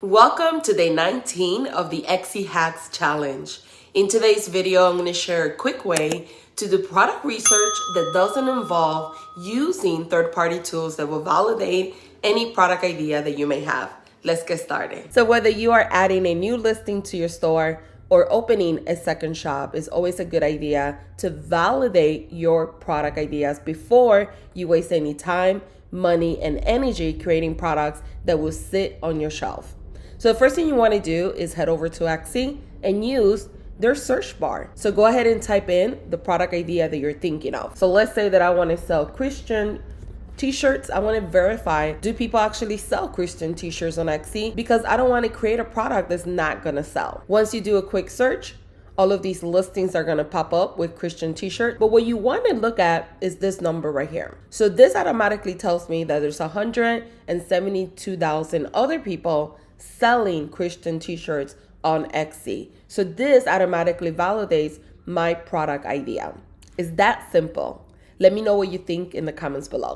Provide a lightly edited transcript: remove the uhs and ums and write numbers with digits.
Welcome to day 19 of the Etsy Hacks Challenge. In today's video, I'm going to share a quick way to do product research that doesn't involve using third-party tools that will validate any product idea that you may have. Let's get started. So whether you are adding a new listing to your store or opening a second shop, it's always a good idea to validate your product ideas before you waste any time, money, and energy creating products that will sit on your shelf. So the first thing you want to do is head over to Etsy and use their search bar. So go ahead and type in the product idea that you're thinking of. So let's say that I want to sell Christian t-shirts. I want to verify, do people actually sell Christian t-shirts on Etsy? Because I don't want to create a product that's not going to sell. Once you do a quick search, all of these listings are going to pop up with Christian t-shirt. But what you want to look at is this number right here. So this automatically tells me that there's 172,000 other people selling Christian t-shirts on Etsy. So this automatically validates my product idea. It's that simple. Let me know what you think in the comments below.